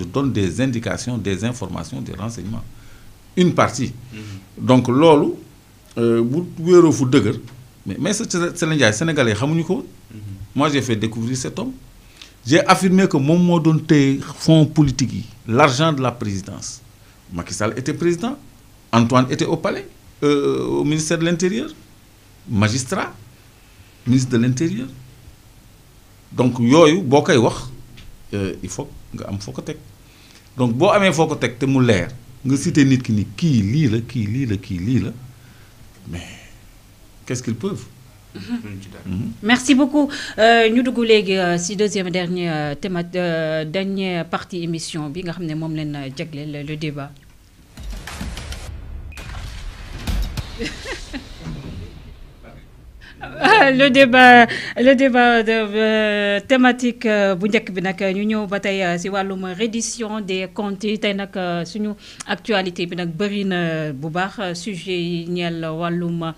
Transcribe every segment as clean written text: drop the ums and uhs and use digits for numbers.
je donne des indications, des informations, des renseignements. Une partie. Donc, lolo, mais c'est les Sénégalais, moi j'ai fait découvrir cet homme. J'ai affirmé que mon mot donné fonds politique, l'argent de la présidence. Macky Sall était président, Antoine était au palais, au ministère de l'Intérieur, magistrat, ministre de l'Intérieur. Donc, yoyu, bokay wax, il faut nga am foko tek. Donc, bo amé foko tek te mu leer, nga cité nit ki ni ki li la, mais qu'est-ce qu'ils peuvent? Merci beaucoup. Nous dugg légui ci deuxième dernière dernière partie émission bi nga xamné mom len jaglel le débat. Le débat de thématique bu njëkk bi nag ñu ñëw ba tey si wàllum reddition des comptes yi tey nag suñu actualité bi nag bëri na bu baax sujet yi ñeel wàllum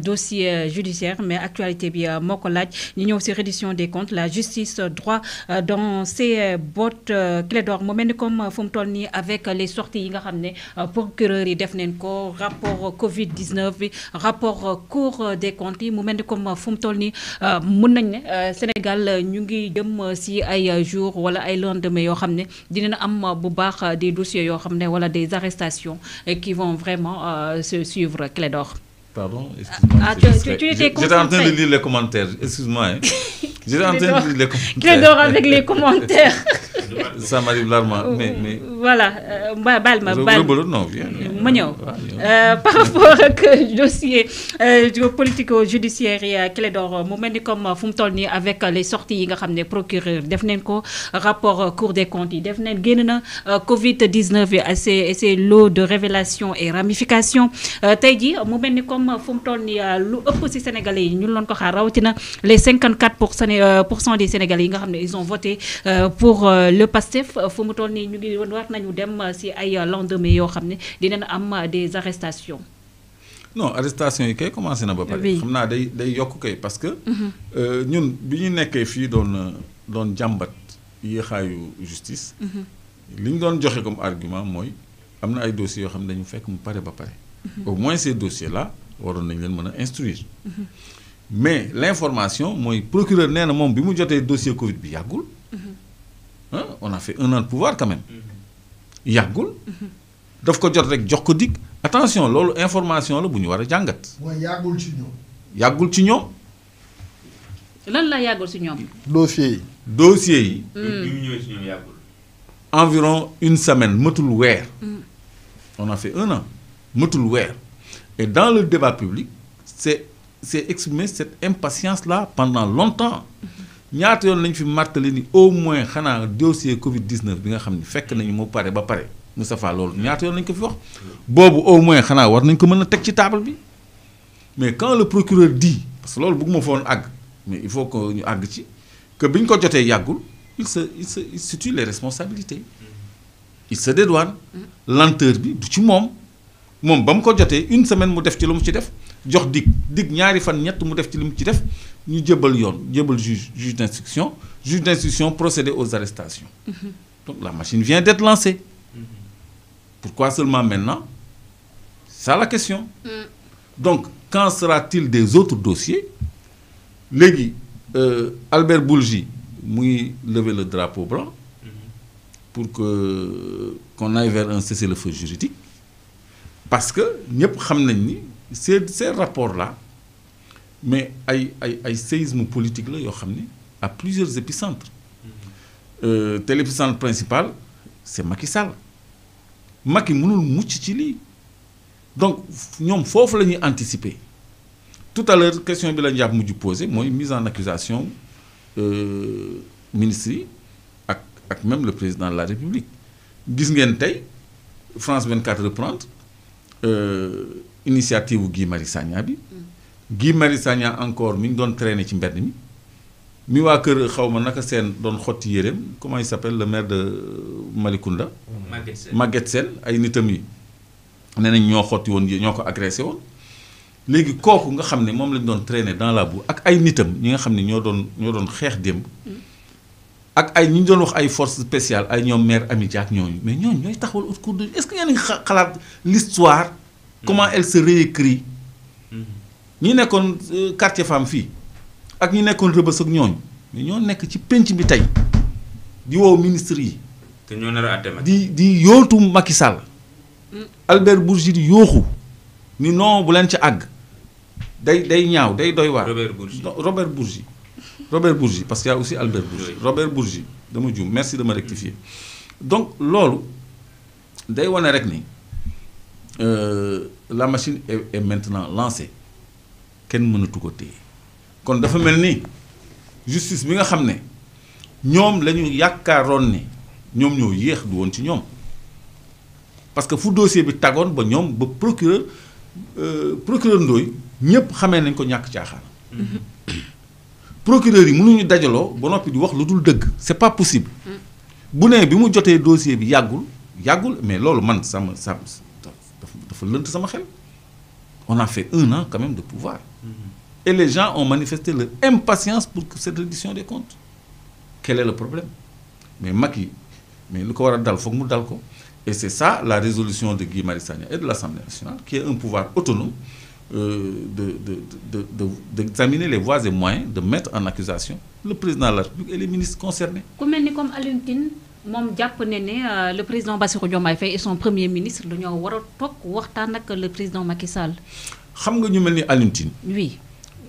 dossier judiciaire mais actualité bi moo ko laaj ñu ñëw si reddition des comptes la justice droit dans ses bottes Clédor mu mel ni comme fu mu toll nii avec les sorties yi nga xam ne procureur yi def nañ ko rapport Covid 19 bi rapport Cour des comptes yi mu mel ni comme fu mu toll nii mën nañ ne Sénégal ñu ngi jëm si ay jours wala ay lendemain yoo xam ne dina am bu baax des dossiers yoo xam ne wala des arrestations qui vont vraiment se suivre Clédor. Pardon, excuse-moi. J'étais en train de lire les commentaires, excuse-moi. Hein. J'étais en train de lire les commentaires. Clédor avec les commentaires. Ça m'arrive largement, mais... Voilà, non, viens. Par rapport au dossier politico-judiciaire et Clédor, mu mel ni comme fu mu toll nii avec les sorties yi nga xam ne procureur def nañ ko rapport Cour des comptes yi def nañ génn na Covid 19 et ses lots de révélations et ramifications tey jii mu mel ni comme fu mu toll nii lu ëpp ci Sénégalais yi ñu loon ko xaar rawatina les 54% des Sénégalais yi nga xam ne ils ont voté pour le PASTEF fu mu toll nii ñu ngi war nañu dem ci ay lendemain yoo xam ne dinañ am des arrestations. Non, arrestation yi kay commencé na ba pare. Xam naa day yokk kay parce que ñun bi ñu nekkee fii doon jàmbat yéexaayu justice. li ñu doon joxe comme argument mooy am na ay dossiers yoo xam ne dañu fekk mu pare ba pare. Au moins ces dossiers là waroon nañ leen mën a instruire. Mais l'information mooy procureur nee na moom bi mu jotee dossier Covid bi yàggul. On a fait 1 an de pouvoir quand même. Yàggul. daf ko jot rek jox ko dig attention loolu information la bu ñu war a jàngat. mooy yàggul ci ñoom. yàggul ci ñoom. lan la yàggul ci ñoom. dossiers yi. Environ 1 semaine mëtul weer. On a fait 1 an mëtul weer. Et dans le débat public c'est exprimé cette impatience là pendant longtemps. ñaata yoon lañ fi martelé ni au moins xanaa dossier Covid 19 bi nga xam ni fekk nañu mu pare ba pare. Moustapha loolu ñaata yoon lañ ko fi wax boobu au moins xanaa war nañ ko mën a teg ci table bi mais quand le procureur dit parce que loolu bëgguma foon àgg mais il faut que ñu àgg ci que bi ñu ko jotee yàggul il situe les responsabilités il se dédouane lenteur bi du ci moom ba mu ko jotee 1 semaine mu def ci lu mu ci def jox dig ñaari fan ñett mu def ci lu mu ci def ñu jébal juge d'instruction procéder aux arrestations donc la machine vient d'être lancée. Pourquoi seulement maintenant? C'est ça la question. Donc, quand sera-t-il des autres dossiers? Légui, Albert Boulgi, m'a levé le drapeau blanc pour qu'on aille vers un cessez-le-feu juridique. Parce que, nous savons ces rapports-là, mais il séisme politique là, à plusieurs épicentres. L'épicentre principal, c'est Macky Sall. Macky mënul mucc ci lii donc ñoom foofu la ñuy anticiper tout à l'heure question bi la njàpp mujj posé mooy mise en accusation ministres yi ak même le président de la République gis ngeen tey France 24 reprendre initiative Guy Marius Sagna bi Guy Marius Sagna encore mi ngi doon traîner ci mbedd mi waa kër xaw ma naka seen doon xotti yéreem comment il s'appelle le maire de Malicounda. Maguette Sène ay nitam yi nee nañ ñoo xotti woon ñoo ko agressé woon léegi kooku nga xam ne moom lañ doon traîner dans la boue ak ay nitam ñi nga xam ne ñoo doon xeex démb ak ay ñu doon wax ay forces spéciales ay ñoom maire Amidia ak ñooñu mais ñooñu ñooy taxawal haute cour de est-ce que yéen a ngi xalaat l'histoire comment elle se réécrit ñi nekkoon quartier femme fii ak ñi nekkoon Rebeuss ak ñooñu mais ñoo nekk ci penc bi tey di woo ministre yi. te ñoo nar a àtte di yootu Macky Sall. Albert Bourgi di yooxu ni non bu leen ca àgg day ñaaw day doy waar. Robert Bourgi parce qu'il y a aussi Albert Bourgi. Oui. Robert Bourgi dama juum merci de me rectifier. Donc loolu day wane rek ni la machine est maintenant lancée kenn mënatu ko téye kon dafa mel ni justice bi nga xam ne ñoom la ñu yaakaaroon ne ñoom ñoo yéex du woon ci ñoom parce que fu dossier bi tagoon ba ñoom ba procureur Ndoye ñëpp xamee nañ ko ñàkk caaxaan. procureur yi mënuñu dajaloo ba noppi di wax lu dul dëgg c'est pas possible. bu nee bi mu jotee dossier bi yàggul mais loolu man dafa lënt sama xel. On a fait 1 an quand même de pouvoir. Et les gens ont manifesté leur impatience pour cette reddition des comptes. Quel est le problème? Mais Macky, mais le corps dal, faut que dal ko. Et c'est ça la résolution de Guy Marius Sagna et de l'Assemblée nationale, qui est un pouvoir autonome d'examiner les voies et moyens de mettre en accusation le président de la République et les ministres concernés. Comme Alioune Tine moom jàpp ne ne le président Bassirou Diomaye Faye et son premier ministre dañoo war a toog waxtaan ak le président Macky Sall. xam nga ñu mel ni Alioune Tine. oui.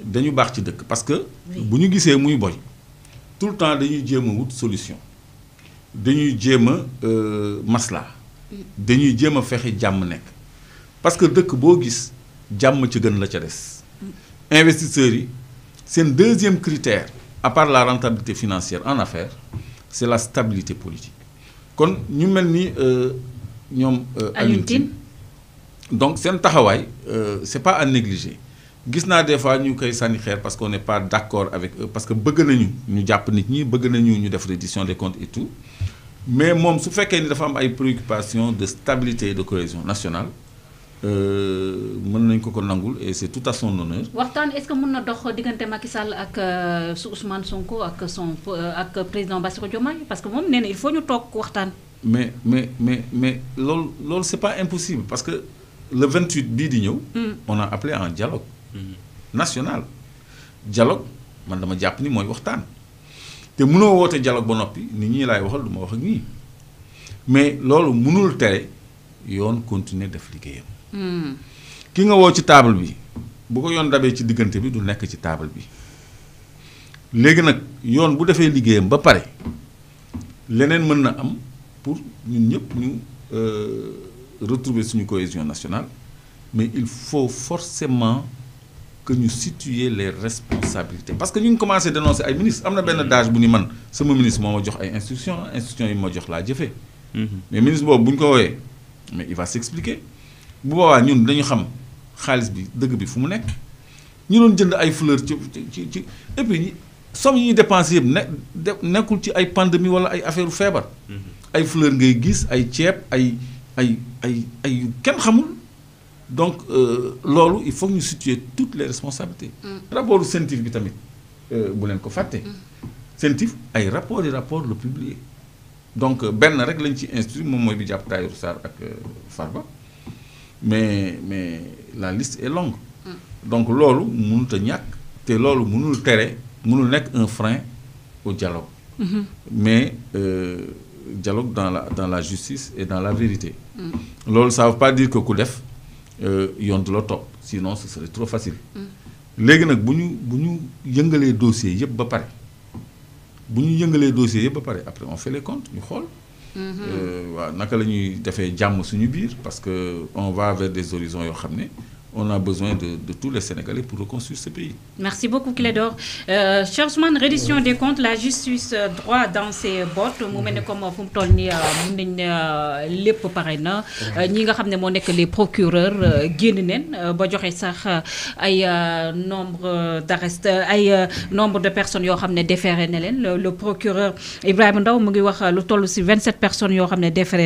dañu baax ci dëkk parce que. bu ñu gisee muy boy tout le temps dañuy jéem a wut solution dañuy jéem a masla dañuy jéem a fexe jàmm nekk parce que dëkk boo gis jàmm ci gën la ca des. investisseurs yi seen deuxième critère à part la rentabilité financière en affaires. C'est la stabilité politique. Kon ñu mel ni ñoom. Alioune Tine donc seen taxawaay c'est pas à négliger gis naa des fois ñu koy sànni xeer parce qu'on n'est pas d'accord avec eux parce que bëgg nañu ñu jàpp nit ñi bëgg nañu ñu def reddition des comptes et tout mais moom su fekkee ni dafa am ay préoccupations de stabilité et de cohésion nationale mën nañ ko nangul et c'est tout à son honneur. waxtaan est-ce que mën na dox diggante Macky Sall ak Ousmane Sonko ak président Bassirou Diomaye parce que moom nee na il faut ñu toog waxtaan. mais loolu c'est pas impossible parce que le 28 bii di ñëw. on a appelé un dialogue national. dialogue man dama jàpp ni mooy waxtaan te mënoo woote dialogue ba noppi nit ñi laay waxal du ma wax ak ñii mais loolu mënul tere yoon continuer def liggéeyam. ki nga woo ci table bi bu ko yoon dabee ci diggante bi du nekk ci table bi léegi nag yoon bu defee liggéeyam ba pare leneen mën na am pour ñun ñëpp ñu retrouver suñu cohésion nationale mais il faut forcément que ñu situer les responsabilités parce que ñu ngi commencé dénoncer ay ministres am na benn dage bu ni man sama ministre moo ma jox ay instructions yi ma jox laa jëfee. mais ministre boobu bu ñu ko wooyee mais il va s'expliquer. bu boobaa ñun dañu xam xaalis bi dëgg bi fu mu nekk ñu doon jënd ay fleurs ci et puis somme yi ñuy dépensé yëpp nekkul ci ay pandémie wala ay affaire feebar. ay fleurs ngay gis ay ceeb ay kenn xamul donc loolu il faut que ñu situer toutes les responsabilités. rapport CENTIF bi tamit bu leen ko fàtte. CENTIF ay rapport le publier donc benn rek lañ ci instruire moom mooy bi jàpp Tahirou Sarr ak Farba. mais la liste est longue. Donc loolu mënut a ñàkk te loolu mënul nekk un frein au dialogue. Mais dialogue dans la justice et dans la vérité. loolu ça veut pas dire que ku def yoon du la topp sinon ce serait trop facile. léegi nag bu ñu yëngalee dossier yëpp ba pare après on fait les comptes ñu xool. waaw naka la ñuy defee jàmm suñu biir parce que on va vers des horizons yoo xam ne on a besoin de tous les Sénégalais pour reconstruire ce pays. Merci beaucoup Clédor. Cher Ousmane, reddition des comptes, la justice droit dans ses bottes mu mel ne comme fu mu toll nii mën nañ ne lépp pare na ñi nga xam ne moo nekk les procureurs génn neen ba joxe sax ay nombre de personnes yoo xam ne déféré na leen le procureur Ibrahima Ndaw mu ngi wax lu toll ci 27 personnes yoo xam ne déféré